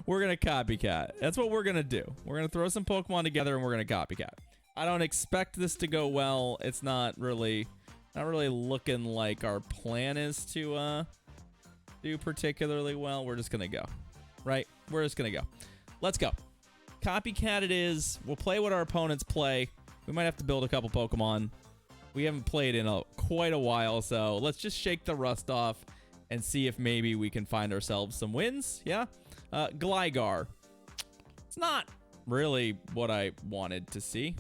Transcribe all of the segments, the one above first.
We're going to copycat. That's what we're going to do. We're going to throw some Pokemon together and we're going to copycat. I don't expect this to go well. It's not really looking like our plan is to do particularly well. We're just going to go. Right? We're just going to go. Let's go. Copycat it is. We'll play what our opponents play. We might have to build a couple Pokemon. We haven't played in quite a while, so let's just shake the rust off and see if maybe we can find ourselves some wins. Yeah? Gligar. It's not really what I wanted to see.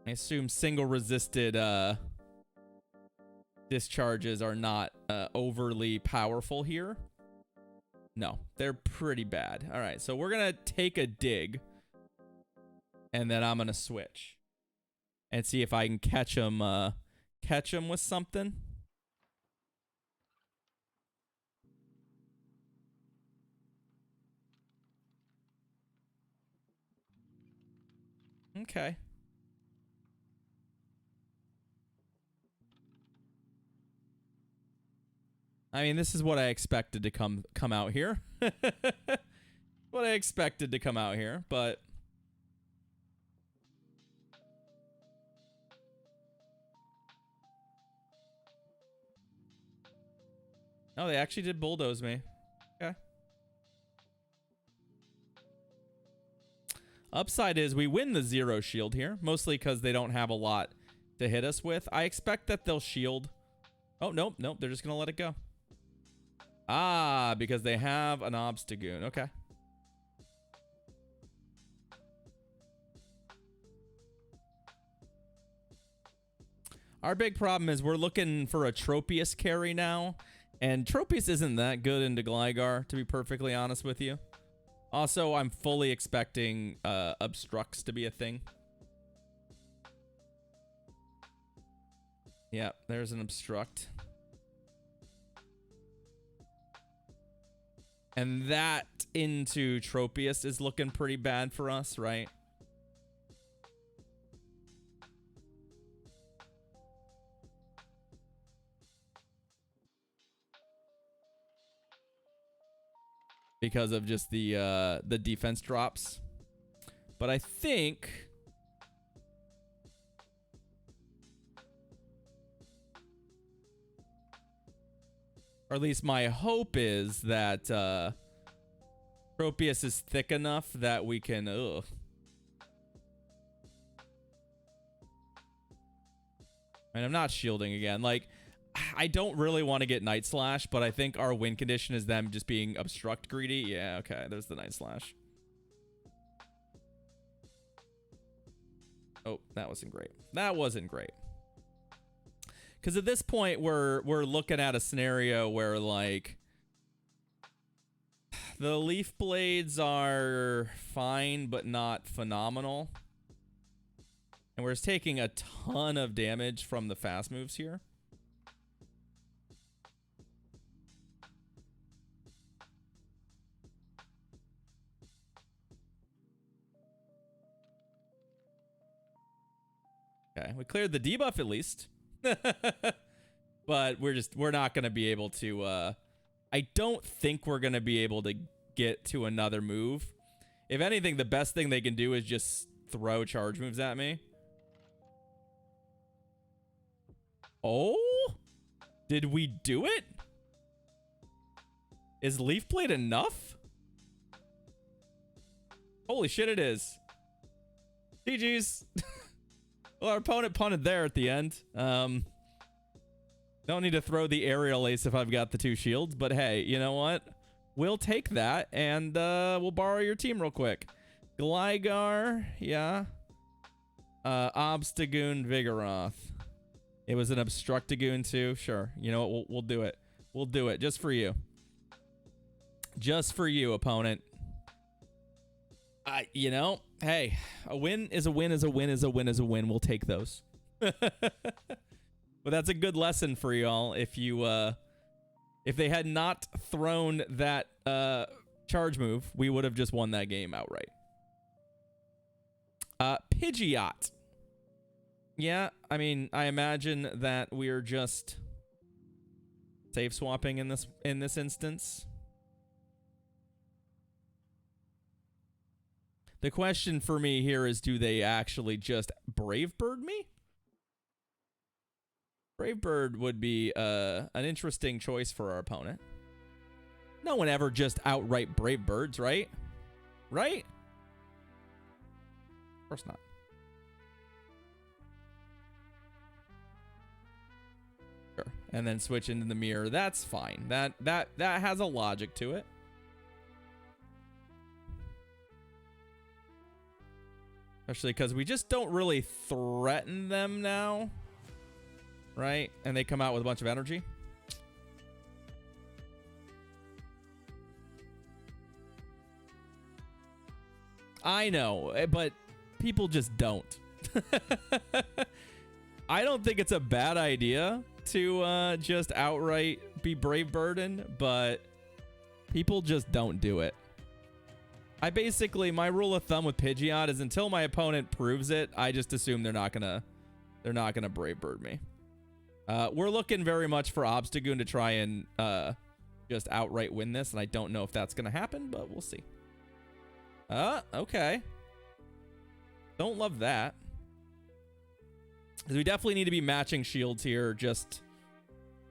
I assume single resisted discharges are not overly powerful here. No, they're pretty bad. All right, so we're going to take a dig. And then I'm going to switch. And see if I can catch him with something. Okay. I mean, this is what I expected to come out here. What I expected to come out here, but no, they actually did bulldoze me. Okay. Upside is we win the 0 shield here, mostly because they don't have a lot to hit us with. I expect that they'll shield. Oh, nope, nope, they're just going to let it go. Ah, because they have an Obstagoon. Okay. Our big problem is we're looking for a Tropius carry now. And Tropius isn't that good into Gligar, to be perfectly honest with you. Also, I'm fully expecting Obstructs to be a thing. Yeah, there's an Obstruct. And that into Tropius is looking pretty bad for us, right? Because of just the defense drops. But I think or at least my hope is that Tropius is thick enough that we can and I'm not shielding again. Like, I don't really want to get Night Slash, but I think our win condition is them just being Obstruct greedy. Yeah, okay, there's the Night Slash. Oh, that wasn't great. That wasn't great. Because at this point, we're looking at a scenario where, like, the Leaf Blades are fine, but not phenomenal. And we're just taking a ton of damage from the fast moves here. Okay, we cleared the debuff at least. But we're not going to be able to I don't think we're going to be able to get to another move. If anything, the best thing they can do is just throw charge moves at me. Oh? Did we do it? Is Leaf Blade enough? Holy shit, it is. GG's. Well, our opponent punted there at the end. Don't need to throw the aerial ace if I've got the 2 shields, but hey, you know what? We'll take that, and we'll borrow your team real quick. Gligar, yeah. Obstagoon, Vigoroth. It was an Obstructagoon too. Sure. You know what? We'll do it. We'll do it just for you. Just for you, opponent. You know, hey, a win is a win is a win is a win is a win. We'll take those. But that's a good lesson for y'all. If you, if they had not thrown that charge move, we would have just won that game outright. Pidgeot. Yeah, I mean, I imagine that we're just save swapping in this instance. The question for me here is, do they actually just Brave Bird me? Brave Bird would be an interesting choice for our opponent. No one ever just outright Brave Birds, right? Right? Of course not. Sure. And then switch into the mirror. That's fine. That has a logic to it. Especially because we just don't really threaten them now. Right? And they come out with a bunch of energy. I know, but people just don't. I don't think it's a bad idea to just outright be Brave Burden, but people just don't do it. My rule of thumb with Pidgeot is until my opponent proves it, I just assume they're not gonna Brave Bird me. We're looking very much for Obstagoon to try and just outright win this, and I don't know if that's gonna happen, but we'll see. Okay. Don't love that. Because we definitely need to be matching shields here, just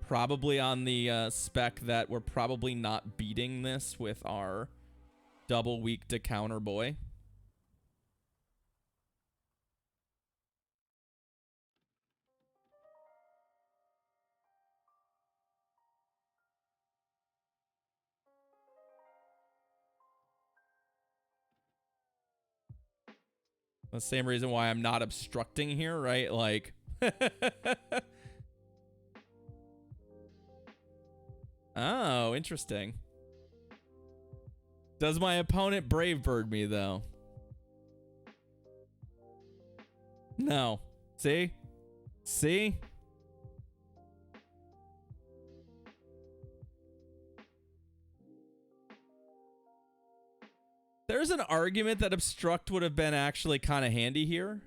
probably on the spec that we're probably not beating this with our double weak to counter boy. The same reason why I'm not obstructing here, right? Like, oh, interesting. Does my opponent Brave Bird me, though? No. See? See? There's an argument that obstruct would have been actually kind of handy here.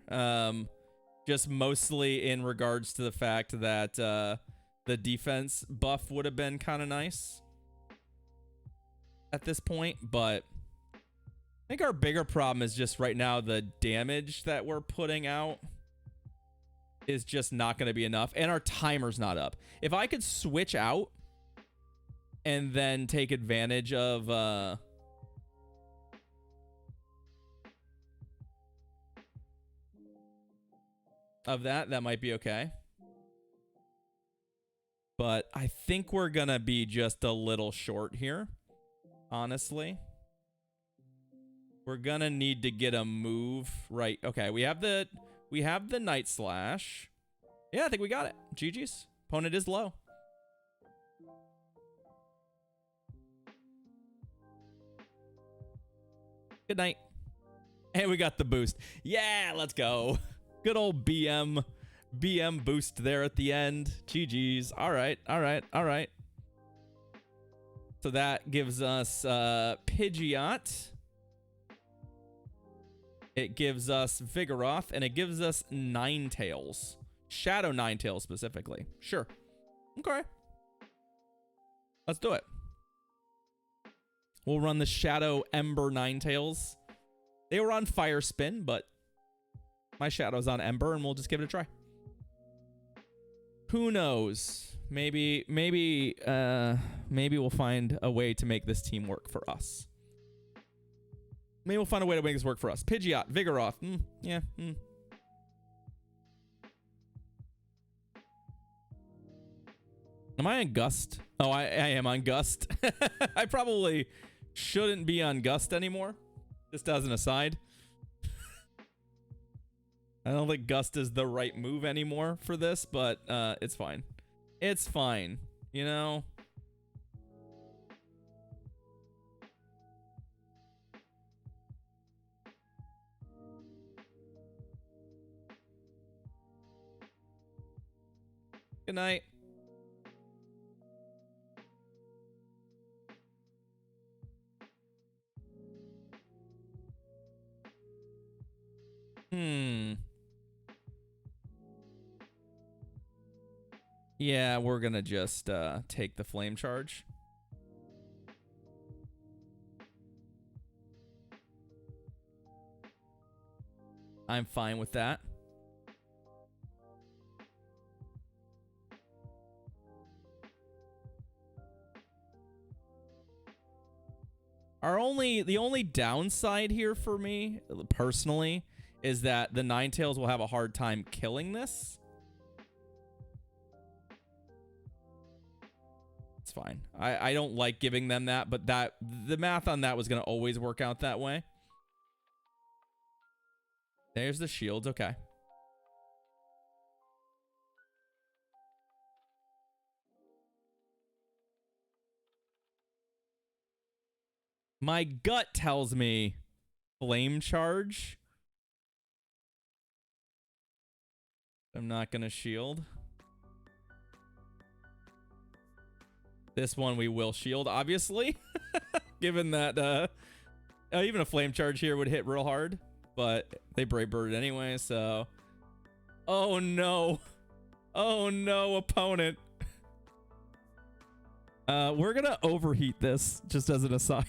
Just mostly in regards to the fact that the defense buff would have been kind of nice at this point, but I think our bigger problem is just right now the damage that we're putting out is just not going to be enough, and our timer's not up. If I could switch out and then take advantage of that might be okay. But I think we're gonna be just a little short here, honestly. We're gonna need to get a move right. Okay, we have the Night Slash. Yeah, I think we got it. GG's. Opponent is low. Good night. And we got the boost. Yeah, let's go. Good old BM boost there at the end. GG's. All right. So that gives us Pidgeot. It gives us Vigoroth, and it gives us Ninetales. Shadow Ninetales specifically. Sure. Okay. Let's do it. We'll run the Shadow Ember Ninetales. They were on Fire Spin, but my Shadow's on Ember, and we'll just give it a try. Who knows? Maybe we'll find a way to make this team work for us. Maybe we'll find a way to make this work for us. Pidgeot, Vigoroth. Yeah. Am I on Gust? Oh, I am on Gust. I probably shouldn't be on Gust anymore. Just as an aside. I don't think Gust is the right move anymore for this, but it's fine. It's fine, you know? Good night. Yeah, we're gonna just take the flame charge. I'm fine with that. The only downside here for me, personally, is that the Ninetales will have a hard time killing this. It's fine. I don't like giving them that, but the math on that was going to always work out that way. There's the shields. Okay. My gut tells me flame charge. I'm not going to shield. This one we will shield, obviously. Given that even a flame charge here would hit real hard. But they Brave Bird anyway, so... Oh no. Oh no, opponent. We're gonna overheat this, just as an aside.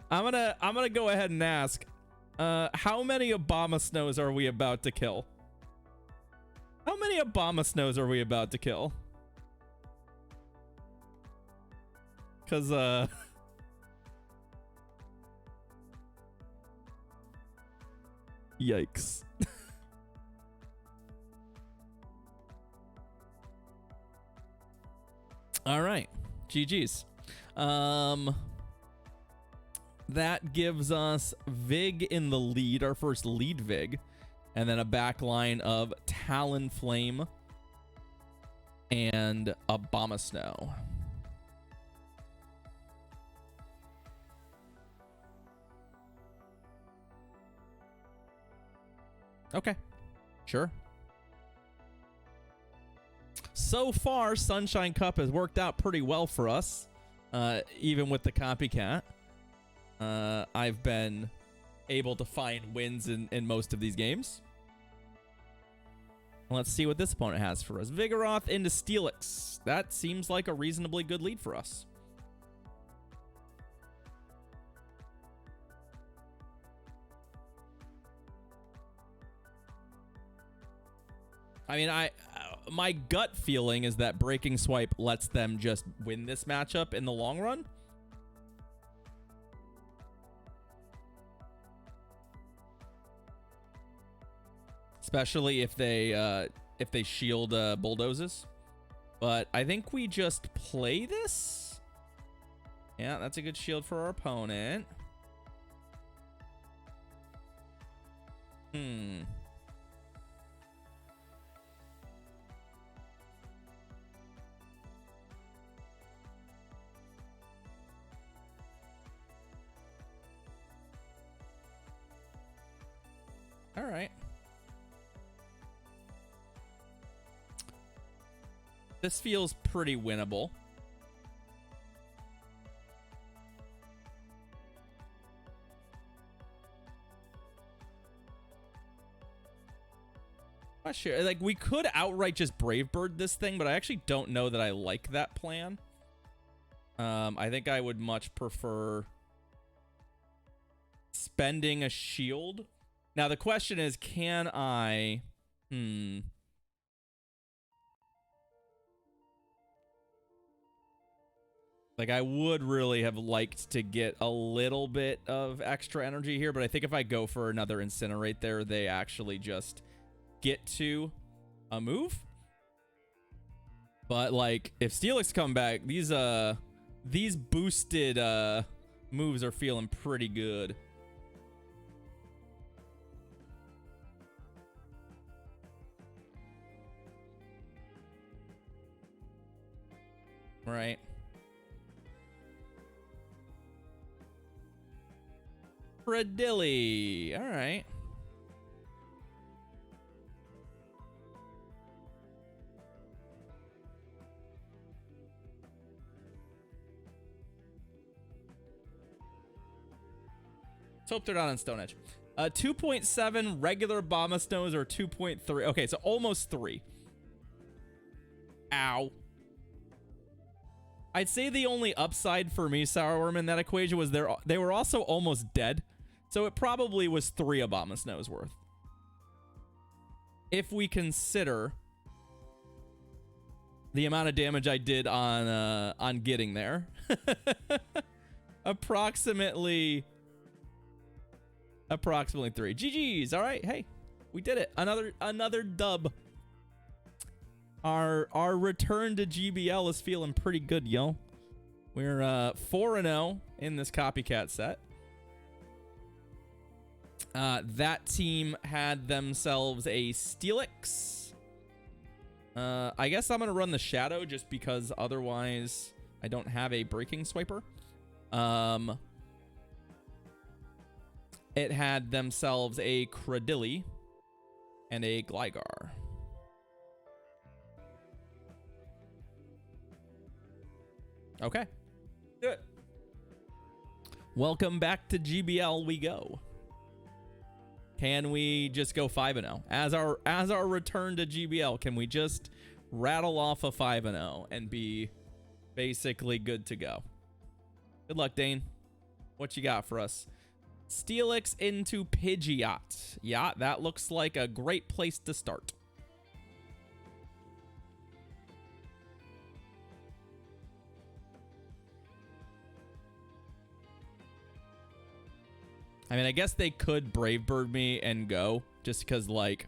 I'm gonna go ahead and ask, how many Obama Snows are we about to kill? How many Obama Snows are we about to kill? Cause yikes. All right, GG's. That gives us Vig in the lead, our first lead Vig, and then a back line of Talonflame and Abomasnow. Okay, sure. So far, Sunshine Cup has worked out pretty well for us, even with the Copycat. I've been able to find wins in most of these games. Let's see what this opponent has for us. Vigoroth into Steelix. That seems like a reasonably good lead for us. I mean, my gut feeling is that Breaking Swipe lets them just win this matchup in the long run. Especially if they shield bulldozes. But I think we just play this. Yeah, that's a good shield for our opponent. All right. This feels pretty winnable. Not sure. Like, we could outright just Brave Bird this thing, but I actually don't know that I like that plan. I think I would much prefer spending a shield. Now, the question is, can I... Like, I would really have liked to get a little bit of extra energy here, but I think if I go for another Incinerate there, they actually just get to a move. But, like, if Steelix come back, these boosted moves are feeling pretty good. Right. Bradilli. All right. Let's hope they're not on Stone Edge. 2.7 regular Abomasnows or 2.3. Okay, so almost 3. Ow. I'd say the only upside for me, Sourworm, in that equation was they were also almost dead. So it probably was 3 Abomasnows worth. If we consider the amount of damage I did on getting there. Approximately 3. GG's. All right. Hey, we did it. Another dub. Our return to GBL is feeling pretty good, yo. We're 4-0 in this Copycat set. That team had themselves a Steelix. I guess I'm going to run the Shadow just because otherwise I don't have a Breaking Swiper. It had themselves a Cradilly and a Gligar. Okay. Good. Welcome back to GBL we go. Can we just go 5-0? As our return to GBL, can we just rattle off a 5-0 and be basically good to go? Good luck, Dane. What you got for us? Steelix into Pidgeot. Yeah, that looks like a great place to start. I mean, I guess they could Brave Bird me and go just because, like,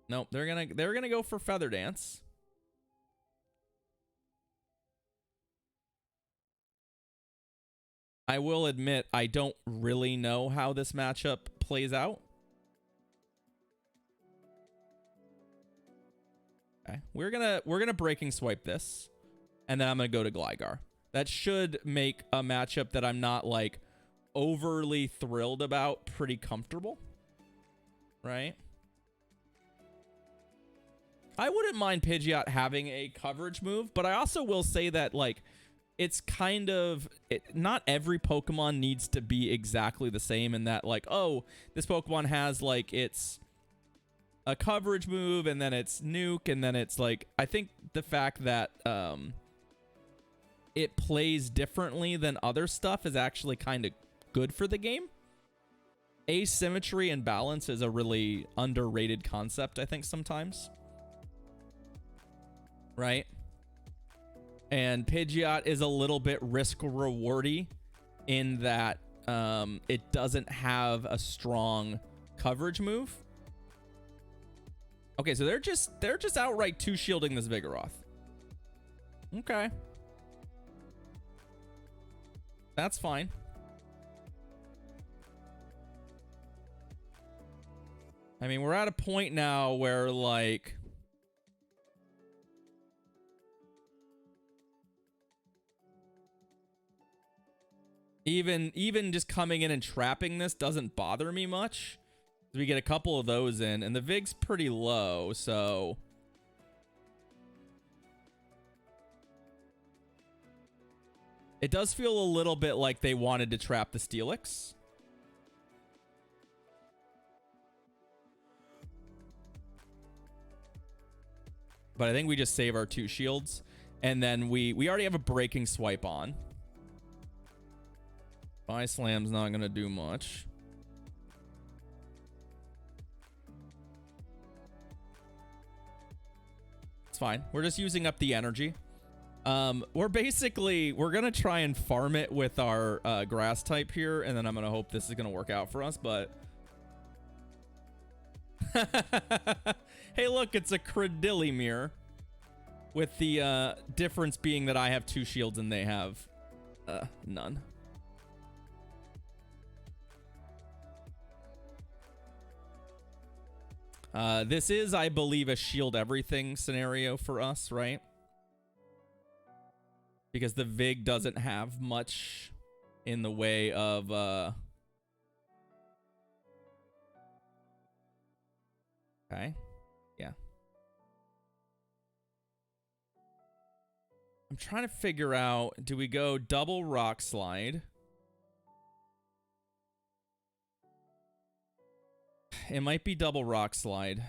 nope, they're gonna go for Feather Dance. I will admit I don't really know how this matchup plays out. Okay, we're gonna Breaking Swipe this, and then I'm gonna go to Gligar. That should make a matchup that I'm not like overly thrilled about pretty comfortable, right? I wouldn't mind Pidgeot having a coverage move, but I also will say that, like, it's kind of not every Pokemon needs to be exactly the same in that, like, oh, this Pokemon has like it's a coverage move and then it's nuke and then it's like, I think the fact that it plays differently than other stuff is actually kind of good for the game. Asymmetry and balance is a really underrated concept, I think, sometimes. Right? And Pidgeot is a little bit risk-rewardy in that it doesn't have a strong coverage move. Okay, so they're just outright two-shielding this Vigoroth. Okay. That's fine. I mean, we're at a point now where, like, even just coming in and trapping this doesn't bother me much. We get a couple of those in, and the Vig's pretty low, so it does feel a little bit like they wanted to trap the Steelix. But I think we just save our 2 shields. And then we already have a Breaking Swipe on. Fire Slam's not going to do much. It's fine. We're just using up the energy. We're going to try and farm it with our grass type here. And then I'm going to hope this is going to work out for us. But hey, look, it's a Cradilly mirror. With the difference being that I have 2 shields and they have none. This is, I believe, a shield everything scenario for us, right? Because the Vig doesn't have much in the way of okay. Yeah. I'm trying to figure out, do we go double Rock Slide? It might be double Rock Slide.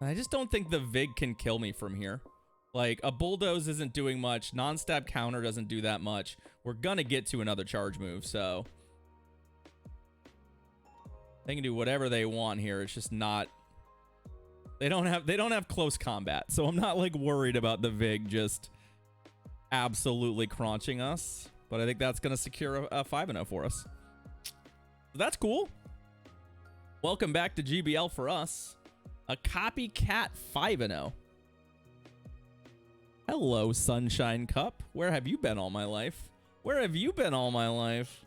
I just don't think the Vig can kill me from here. Like, a Bulldoze isn't doing much. Non-stab counter doesn't do that much. We're gonna get to another charge move, so... They can do whatever they want here. It's just not... They don't have close combat, so I'm not, like, worried about the Vig just absolutely crunching us. But I think that's gonna secure a 5-0 for us. That's cool. Welcome back to GBL for us. A Copycat 5-0. Hello, Sunshine Cup. Where have you been all my life? Where have you been all my life?